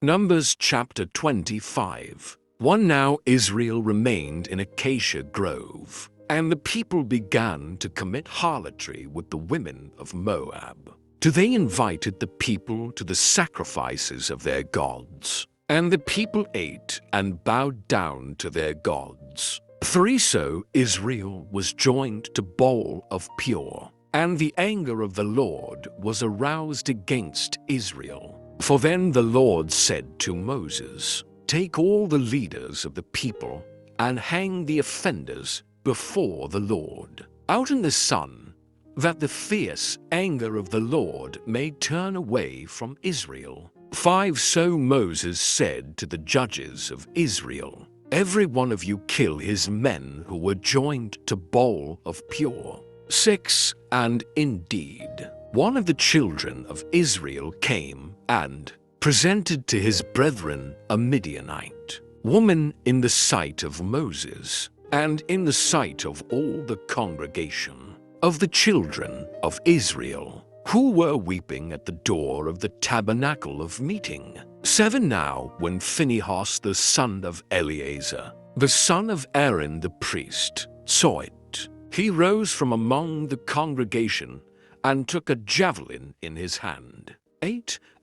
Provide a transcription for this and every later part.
Numbers chapter 25. Now Israel remained in Acacia Grove, and the people began to commit harlotry with the women of Moab. They invited the people to the sacrifices of their gods, and the people ate and bowed down to their gods. So Israel was joined to Baal of Peor, and the anger of the Lord was aroused against Israel. For then the Lord said to Moses, "Take all the leaders of the people and hang the offenders before the Lord out in the sun, that the fierce anger of the Lord may turn away from Israel." So Moses said to the judges of Israel, "Every one of you kill his men who were joined to Baal of Peor." And indeed, one of the children of Israel came and presented to his brethren a Midianite woman in the sight of Moses and in the sight of all the congregation of the children of Israel, who were weeping at the door of the tabernacle of meeting. Now when Phinehas the son of Eleazar, the son of Aaron the priest, saw it, he rose from among the congregation and took a javelin in his hand.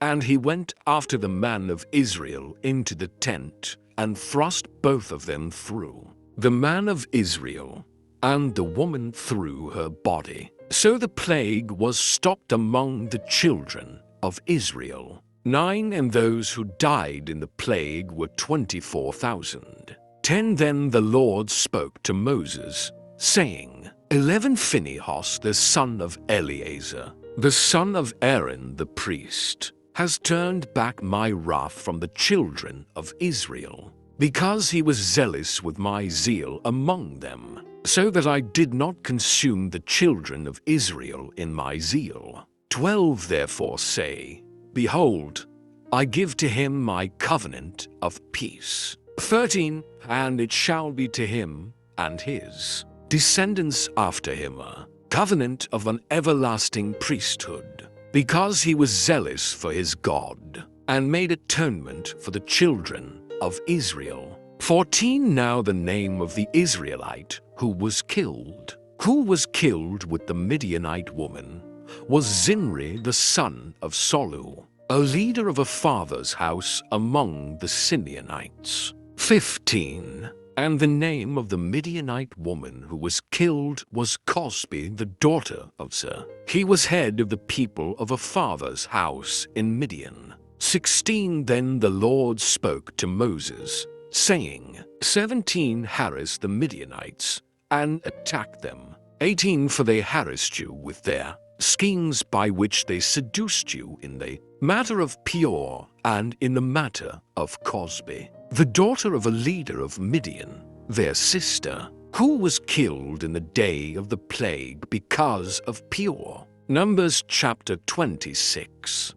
And he went after the man of Israel into the tent and thrust both of them through, the man of Israel and the woman through her body. So the plague was stopped among the children of Israel. And those who died in the plague were 24,000. Then the Lord spoke to Moses, saying, 11 Phinehas the son of Eleazar, the son of Aaron the priest, has turned back my wrath from the children of Israel, because he was zealous with my zeal among them, so that I did not consume the children of Israel in my zeal. 12 therefore say, Behold, I give to him my covenant of peace. 13 And it shall be to him and his descendants after him a covenant of an everlasting priesthood, because he was zealous for his God, and made atonement for the children of Israel. 14 Now the name of the Israelite who was killed with the Midianite woman, was Zinri the son of Solu, a leader of a father's house among the Simeonites. 15 And the name of the Midianite woman who was killed was Cosbi, the daughter of Zer. He was head of the people of a father's house in Midian. 16 Then the Lord spoke to Moses, saying, 17 Harass the Midianites, and attack them. 18 For they harassed you with their schemes by which they seduced you in the matter of Peor and in the matter of Cosbi, the daughter of a leader of Midian, their sister, who was killed in the day of the plague because of Peor. Numbers chapter 26.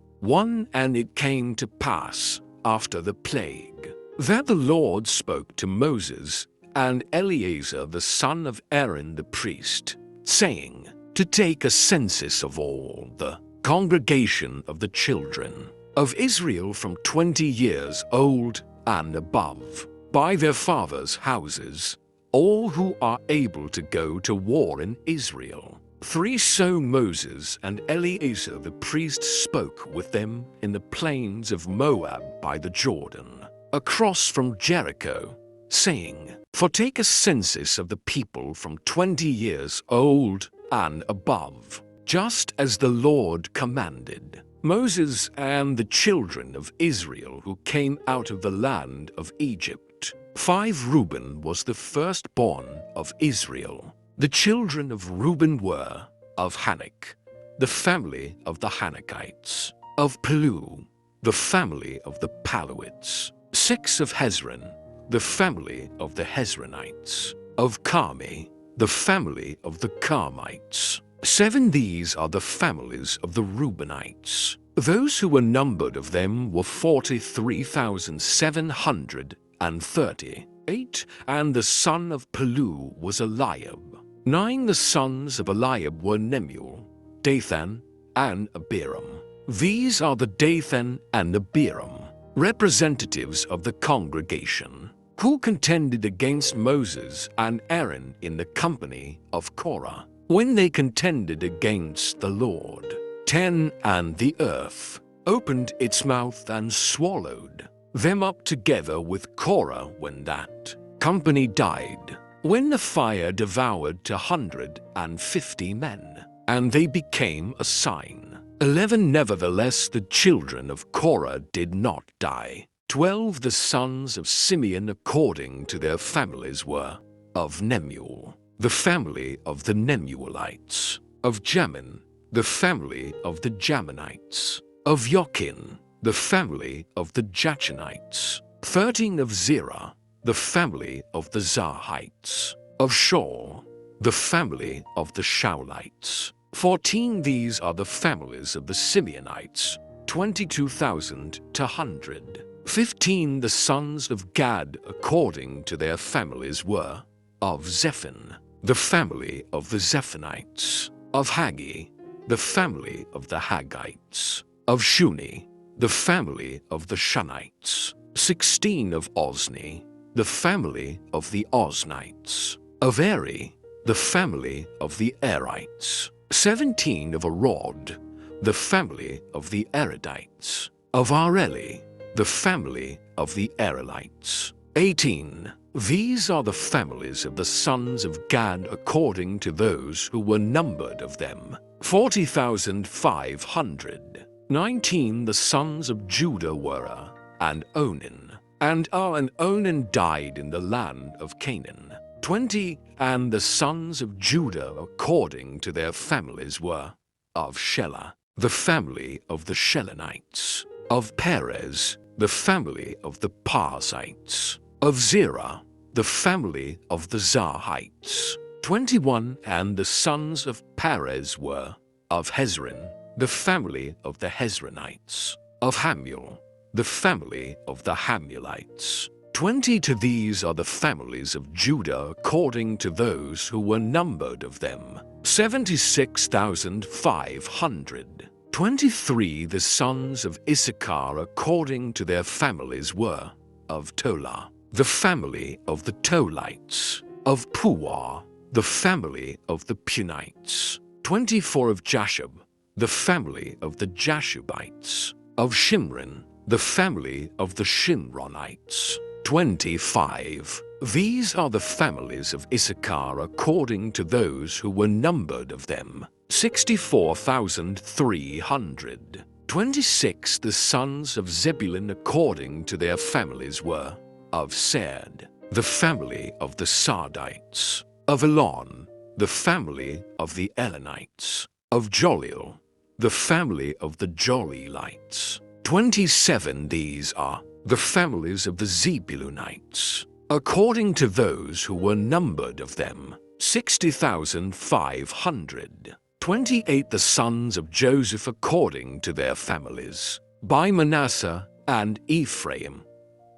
And it came to pass, after the plague, that the Lord spoke to Moses and Eleazar the son of Aaron the priest, saying, to take a census of all the congregation of the children of Israel from 20 years old and above, by their fathers' houses, all who are able to go to war in Israel. 3 So Moses and Eleazar the priest spoke with them in the plains of Moab by the Jordan, across from Jericho, saying, For take a census of the people from 20 years old and above, just as the Lord commanded. Moses and the children of Israel who came out of the land of Egypt. 5 Reuben was the firstborn of Israel. The children of Reuben were, of Hanok, the family of the Hanokites, of Palu, the family of the Paluites, 6 of Hezron, the family of the Hezronites, of Carmi, the family of the Carmites. 7 These are the families of the Reubenites. Those who were numbered of them were 43,730. 8 And the son of Palu was Eliab. 9 The sons of Eliab were Nemuel, Dathan, and Abiram. These are the Dathan and Abiram. representatives of the congregation, who contended against Moses and Aaron in the company of Korah, when they contended against the Lord. 10. And the earth opened its mouth and swallowed them up together with Korah when that company died, when the fire devoured 250 men, and they became a sign. 11. Nevertheless, the children of Korah did not die. 12. The sons of Simeon according to their families were of Nemuel, the family of the Nemuelites; of Jamin, the family of the Jaminites; of Jochin, the family of the Jachinites; 13. Of Zerah, the family of the Zarhites; of Shaul, the family of the Shaulites; 14. These are the families of the Simeonites, 22,200. 15. The sons of Gad according to their families were of Zephon, the family of the Zephonites; of Haggi, the family of the Haggites; of Shuni, the family of the Shunites; 16. Of Ozni, the family of the Oznites; of Eri, the family of the Erites; 17. Of Arod, the family of the Erodites; of Areli, the family of the Erelites; 18. These are the families of the sons of Gad according to those who were numbered of them, 40,500. 19. The sons of Judah were and Onan. And Onan died in the land of Canaan. 20. And the sons of Judah according to their families were of Shelah, the family of the Shelonites; of Perez, the family of the Parzites; of Zerah, the family of the Zarhites. 21. And the sons of Perez were of Hezron, the family of the Hezronites; of Hamuel, the family of the Hamulites. 22. These are the families of Judah according to those who were numbered of them, 76,500. 23. The sons of Issachar according to their families were of Tola, the family of the Tolites; of Puah, the family of the Punites; 24. Of Jashub, the family of the Jashubites; of Shimron, the family of the Shimronites. 25. These are the families of Issachar according to those who were numbered of them, 64,300. 26. The sons of Zebulun according to their families were of Sed, the family of the Sardites; of Elon, the family of the Elonites; of Jolil, the family of the Jolilites. 27. These are the families of the Zebulunites, according to those who were numbered of them, 60,500. 28. The sons of Joseph according to their families, by Manasseh and Ephraim,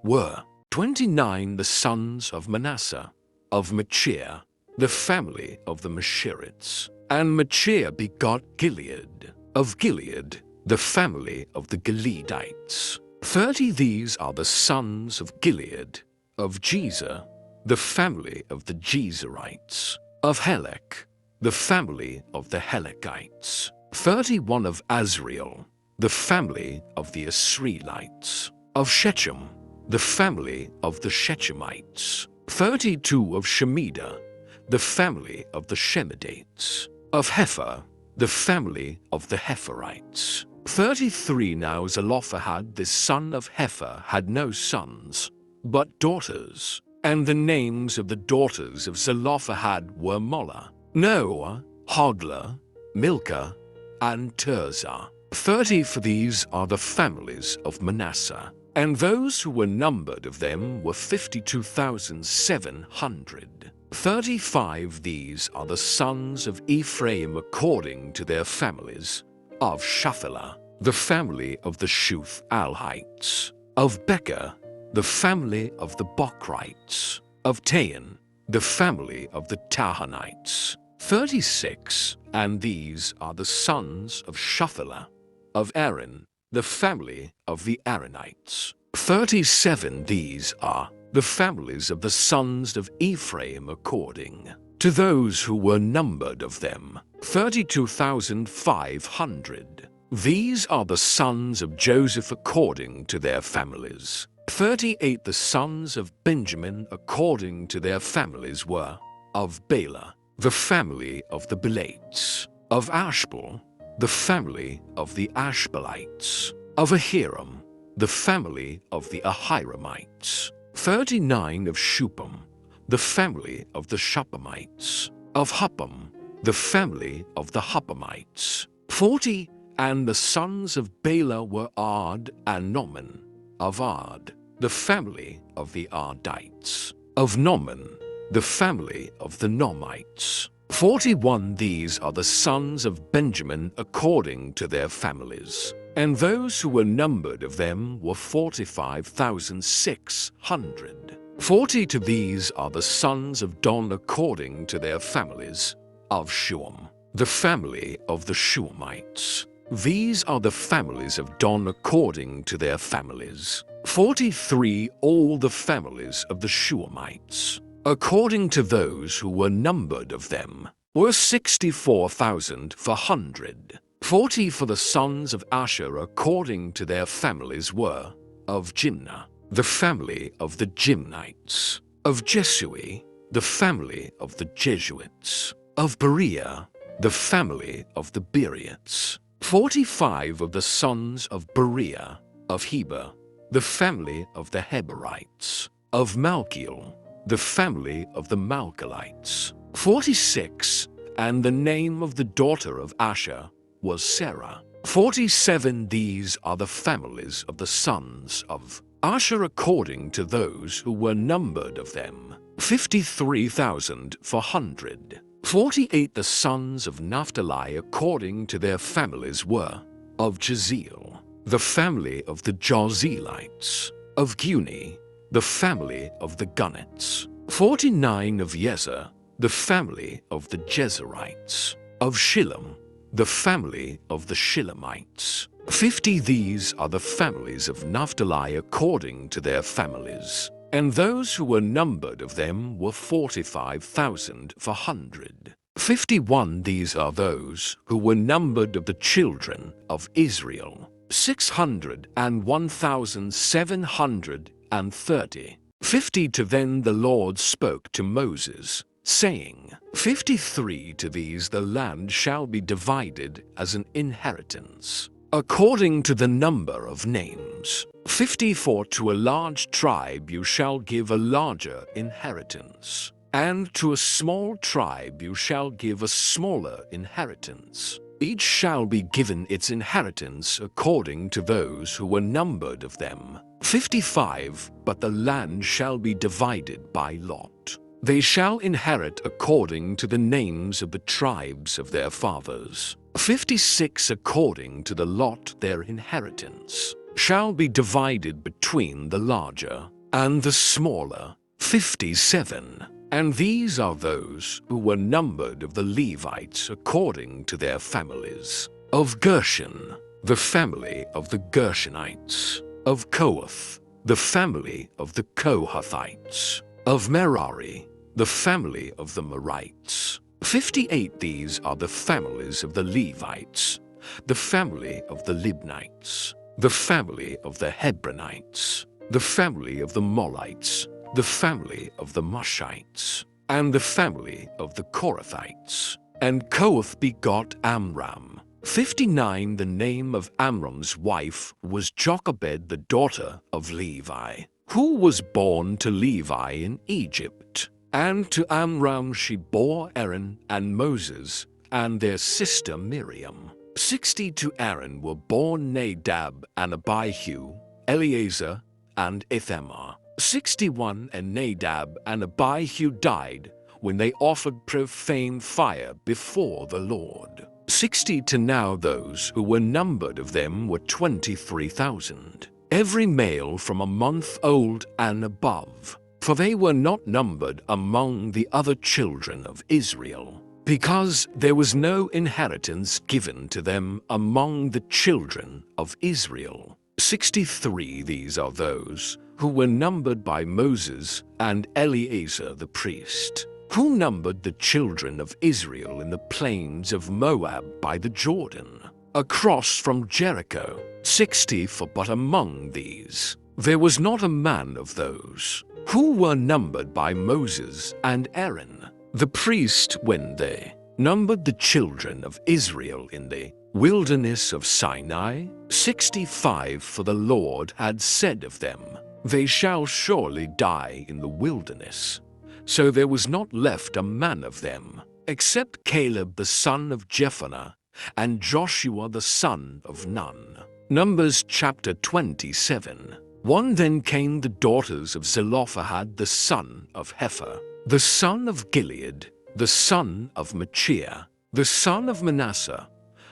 were 29. The sons of Manasseh, of Machir, the family of the Machirites; and Machir begot Gilead; of Gilead, the family of the Gileadites. 30. These are the sons of Gilead, of Jezer, the family of the Jezerites; of Helek, the family of the Helekites. 31. Of Azriel, the family of the Asrielites; of Shechem, the family of the Shechemites. 32. Of Shemida, the family of the Shemidates; of Hepher, the family of the Hepherites. 33. Now Zelophehad the son of Hepher had no sons, but daughters, and the names of the daughters of Zelophehad were Molah, Noah, Hoglah, Milcah, and Tirzah. 30. For these are the families of Manasseh, and those who were numbered of them were 52,700. 35. These are the sons of Ephraim according to their families, of Shaphelah, the family of the Shuth-Alhites; of Becher, the family of the Bochrites; of Tahan, the family of the Tahanites. 36. And these are the sons of Shaphelah, of Aaron, the family of the Aaronites; 37. These are the families of the sons of Ephraim according to those who were numbered of them, 32,500. These are the sons of Joseph according to their families. 38. The sons of Benjamin according to their families were of Bela, the family of the Belites; of Ashbel, the family of the Ashbelites; of Ahiram, the family of the Ahiramites; 39. Of Shupam, the family of the Shuppamites; of Huppam, the family of the Huppamites; 40. And the sons of Bela were Ard and Noman; of Ard, the family of the Ardites; of Noman, the family of the Nomites; 41. These are the sons of Benjamin according to their families, and those who were numbered of them were 45,600. 40. To these are the sons of Dan according to their families, of Shuam, the family of the Shuamites. These are the families of Dan according to their families. 43. All the families of the Shuamites, according to those who were numbered of them, were 64,400. 40. For the sons of Asher according to their families were of Jimnah, the family of the Jimnites; of Jesui, the family of the Jesuits; of Berea, the family of the Bereites. 45. Of the sons of Berea, of Heber, the family of the Heberites; of Malchiel, the family of the Malchelites. 46. And the name of the daughter of Asher was Sarah. 47. These are the families of the sons of Asher according to those who were numbered of them, 53,400. 48. The sons of Naphtali according to their families were of Jaziel, the family of the Jazelites; of Guni, the family of the Gunites; 49. Of Jezer, the family of the Jezerites; of Shillem, the family of the Shillemites. 50. These are the families of Naphtali according to their families, and those who were numbered of them were 45,400. 51. These are those who were numbered of the children of Israel, 601,730. 52. Then the Lord spoke to Moses, saying, 53. To these the land shall be divided as an inheritance, according to the number of names. 54. To a large tribe you shall give a larger inheritance, and to a small tribe you shall give a smaller inheritance. Each shall be given its inheritance according to those who were numbered of them. 55. But the land shall be divided by lot. They shall inherit according to the names of the tribes of their fathers. 56. According to the lot their inheritance shall be divided between the larger and the smaller. 57. And these are those who were numbered of the Levites according to their families. Of Gershon, the family of the Gershonites; of Kohath, the family of the Kohathites; of Merari, the family of the Merites. 58. These are the families of the Levites, the family of the Libnites, the family of the Hebronites, the family of the Molites, the family of the Mushites, and the family of the Korathites. And Kohath begot Amram. 59. The name of Amram's wife was Jochebed, the daughter of Levi, who was born to Levi in Egypt. And to Amram she bore Aaron and Moses and their sister Miriam. 60. To Aaron were born Nadab and Abihu, Eleazar and Ithamar. 61. And Nadab and Abihu died when they offered profane fire before the Lord. 60. To now those who were numbered of them were 23,000, every male from a month old and above. For they were not numbered among the other children of Israel, because there was no inheritance given to them among the children of Israel. 63 These are those who were numbered by Moses and Eleazar the priest, who numbered the children of Israel in the plains of Moab by the Jordan, across from Jericho, 60. But among these there was not a man of those who were numbered by Moses and Aaron the priest when they numbered the children of Israel in the wilderness of Sinai, 65. For the Lord had said of them, they shall surely die in the wilderness. So there was not left a man of them, except Caleb the son of Jephunneh and Joshua the son of Nun. Numbers chapter 27. 1 Then came the daughters of Zelophehad the son of Hepher, the son of Gilead, the son of Machir, the son of Manasseh,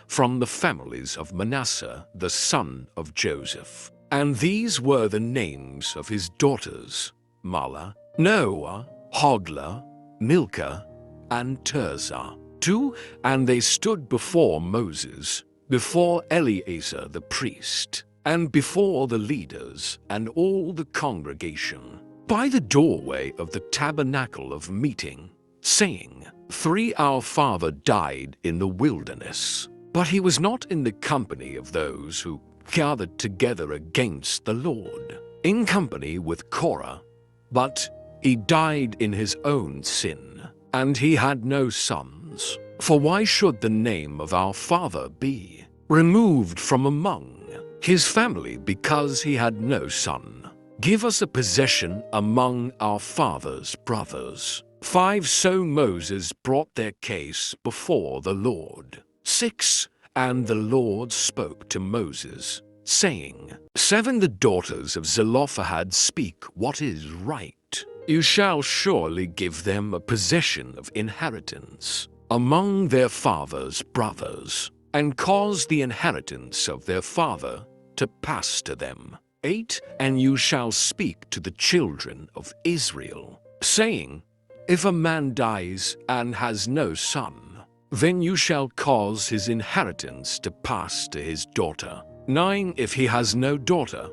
from the families of Manasseh the son of Joseph. And these were the names of his daughters, Mahlah, Noah, Hoglah, Milcah, and Tirzah. 2 And they stood before Moses, before Eleazar the priest, and before the leaders and all the congregation, by the doorway of the tabernacle of meeting, saying, 3 Our father died in the wilderness, but he was not in the company of those who gathered together against the Lord, in company with Korah, but he died in his own sin, and he had no sons. For why should the name of our father be removed from among his family because he had no son? Give us a possession among our father's brothers. 5 So Moses brought their case before the Lord. 6 And the Lord spoke to Moses, saying, 7 The daughters of Zelophehad speak what is right. You shall surely give them a possession of inheritance among their father's brothers, and cause the inheritance of their father to pass to them. 8 And you shall speak to the children of Israel, saying, If a man dies and has no son, then you shall cause his inheritance to pass to his daughter. 9 If he has no daughter,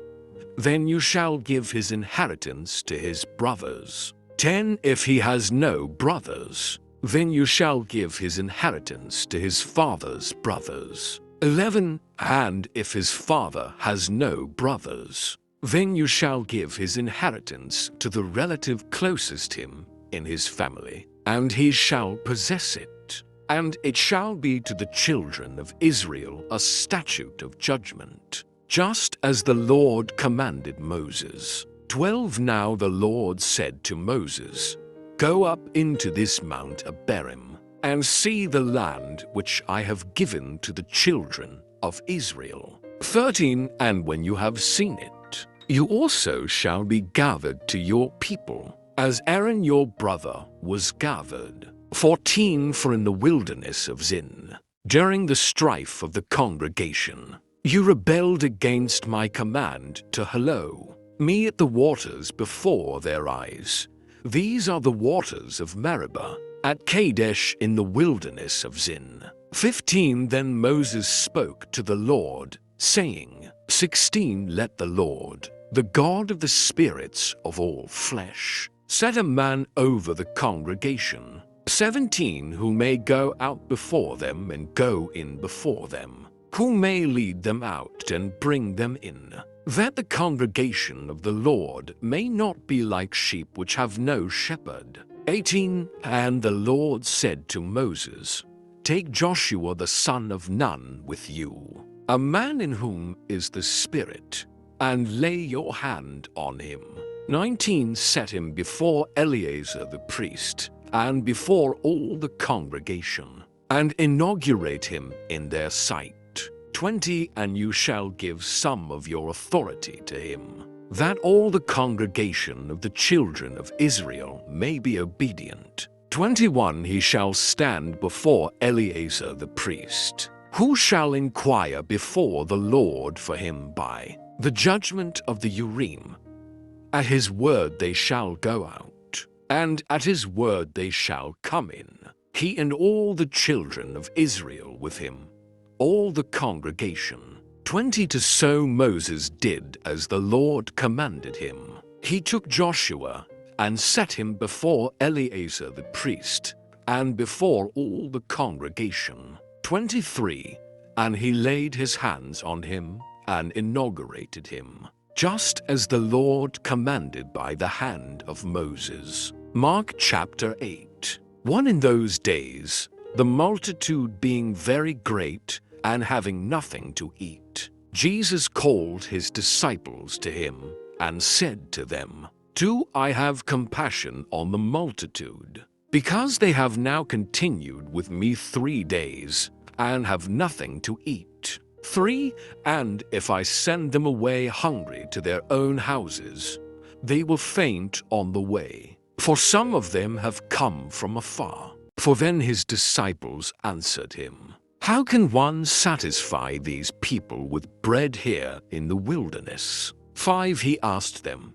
then you shall give his inheritance to his brothers. 10 If he has no brothers, then you shall give his inheritance to his father's brothers. 11 And if his father has no brothers, then you shall give his inheritance to the relative closest him in his family, and he shall possess it. And it shall be to the children of Israel a statute of judgment, just as the Lord commanded Moses. 12 Now the Lord said to Moses, Go up into this Mount Abarim, and see the land which I have given to the children of Israel. 13 And when you have seen it, you also shall be gathered to your people, as Aaron your brother was gathered. 14 For in the wilderness of Zin, during the strife of the congregation, you rebelled against my command to hallow me at the waters before their eyes. These are the waters of Meribah, at Kadesh in the wilderness of Zin. 15 Then Moses spoke to the Lord, saying, 16 Let the Lord, the God of the spirits of all flesh, set a man over the congregation. 17 Who may go out before them and go in before them, who may lead them out and bring them in, that the congregation of the Lord may not be like sheep which have no shepherd. 18 And the Lord said to Moses, Take Joshua the son of Nun with you, a man in whom is the Spirit, and lay your hand on him. 19 Set him before Eleazar the priest, and before all the congregation, and inaugurate him in their sight. 20 And you shall give some of your authority to him, that all the congregation of the children of Israel may be obedient. 21 He shall stand before Eleazar the priest, who shall inquire before the Lord for him by the judgment of the Urim. At his word they shall go out, and at his word they shall come in, he and all the children of Israel with him, all the congregation. 22 So Moses did as the Lord commanded him. He took Joshua and set him before Eleazar the priest and before all the congregation. 23 And he laid his hands on him and inaugurated him, just as the Lord commanded by the hand of Moses. Mark chapter 8. In those days, the multitude being very great and having nothing to eat, Jesus called his disciples to him and said to them, Do I have compassion on the multitude, because they have now continued with me 3 days and have nothing to eat. 3 And if I send them away hungry to their own houses, they will faint on the way, for some of them have come from afar. For then his disciples answered him, How can one satisfy these people with bread here in the wilderness? 5 He asked them,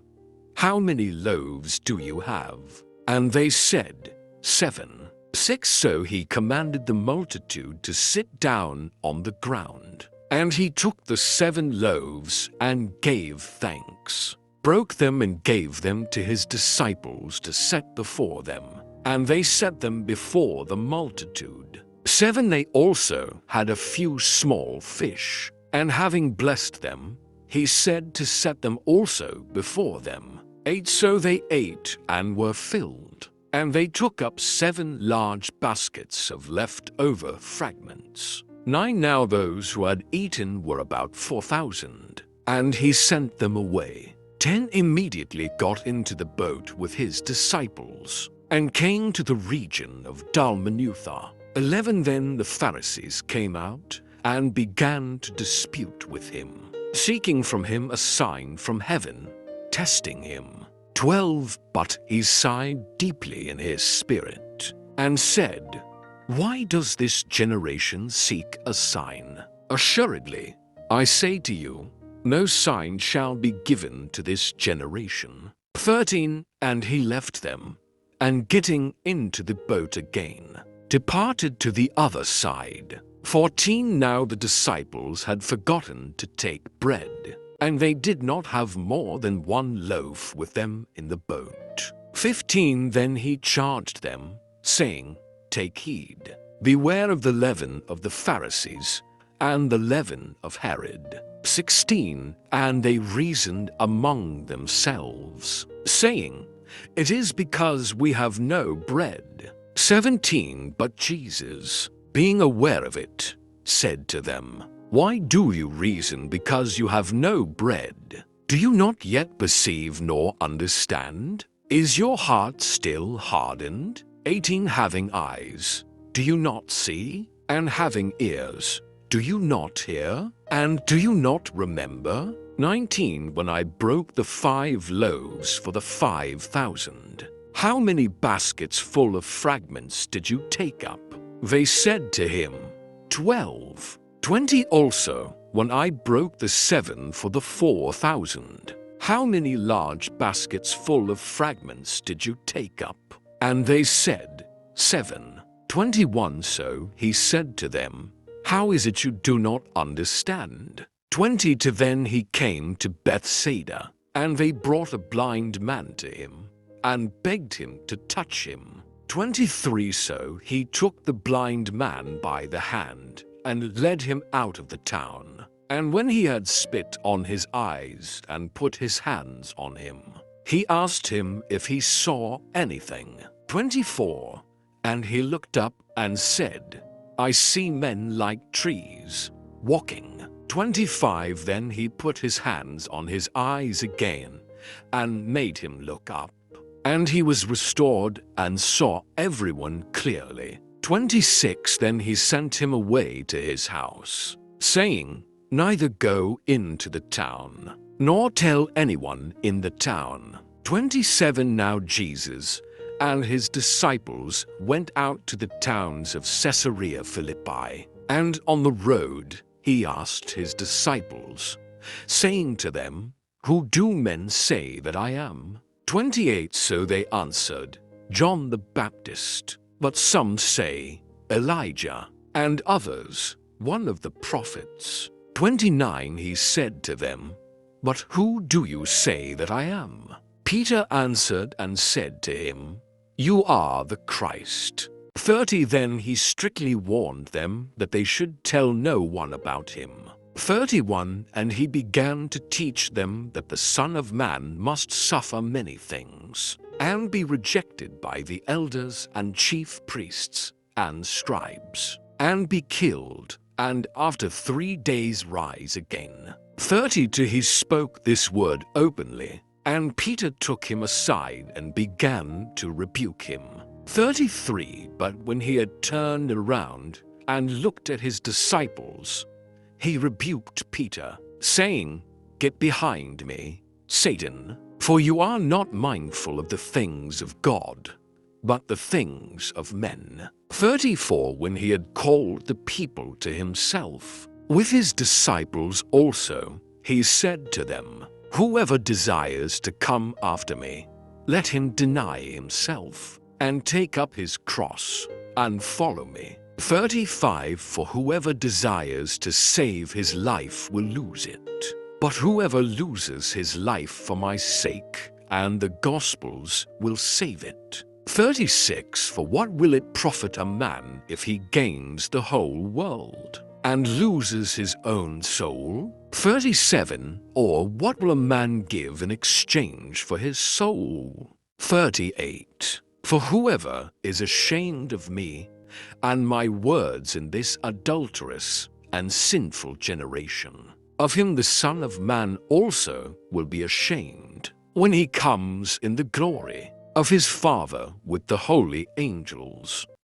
How many loaves do you have? And they said, 7. 6 So he commanded the multitude to sit down on the ground. And he took the 7 loaves and gave thanks, broke them and gave them to his disciples to set before them. And they set them before the multitude. 7 They also had a few small fish, and having blessed them, he said to set them also before them. 8 So they ate and were filled. And they took up 7 large baskets of left-over fragments. 9 Now those who had eaten were about 4,000, and he sent them away. 10 Immediately got into the boat with his disciples, and came to the region of Dalmanutha. 11 Then the Pharisees came out, and began to dispute with him, seeking from him a sign from heaven, testing him. 12 But he sighed deeply in his spirit, and said, Why does this generation seek a sign? Assuredly, I say to you, no sign shall be given to this generation. 13 And he left them, and getting into the boat again, departed to the other side. 14 Now the disciples had forgotten to take bread, and they did not have more than 1 loaf with them in the boat. 15 Then he charged them, saying, Take heed, beware of the leaven of the Pharisees, and the leaven of Herod. 16 And they reasoned among themselves, saying, It is because we have no bread. 17 But Jesus, being aware of it, said to them, Why do you reason because you have no bread? Do you not yet perceive nor understand? Is your heart still hardened? 18 Having eyes, do you not see? And having ears, do you not hear? And do you not remember? 19 When I broke the 5 loaves for the 5,000, how many baskets full of fragments did you take up? They said to him, 12. 20 Also, when I broke the 7 for the 4,000, how many large baskets full of fragments did you take up? And they said, 7. 21 So he said to them, How is it you do not understand? 22 Then he came to Bethsaida, and they brought a blind man to him, and begged him to touch him. 23 So he took the blind man by the hand, and led him out of the town. And when he had spit on his eyes and put his hands on him, he asked him if he saw anything. 24 And he looked up and said, I see men like trees, walking. 25 Then he put his hands on his eyes again, and made him look up. And he was restored and saw everyone clearly. 26 Then he sent him away to his house, saying, Neither go into the town, nor tell anyone in the town. 27 Now Jesus and his disciples went out to the towns of Caesarea Philippi, and on the road he asked his disciples, saying to them, Who do men say that I am? 28 So they answered, John the Baptist, but some say, Elijah, and others, one of the prophets. 29 He said to them, "But who do you say that I am?" Peter answered and said to him, "You are the Christ." 30 Then he strictly warned them that they should tell no one about him. 31 And he began to teach them that the Son of Man must suffer many things, and be rejected by the elders and chief priests and scribes, and be killed, and after 3 days rise again. 32 He spoke this word openly, and Peter took him aside and began to rebuke him. 33 But when he had turned around and looked at his disciples, he rebuked Peter, saying, "Get behind me, Satan, for you are not mindful of the things of God, but the things of men." 34 When he had called the people to himself, with his disciples also, he said to them, "Whoever desires to come after me, let him deny himself, and take up his cross, and follow me." 35 For whoever desires to save his life will lose it, but whoever loses his life for my sake and the gospel's will save it. 36 For what will it profit a man if he gains the whole world, and loses his own soul? 37 Or what will a man give in exchange for his soul? 38 For whoever is ashamed of me and my words in this adulterous and sinful generation, of him the Son of Man also will be ashamed when he comes in the glory of his Father with the holy angels.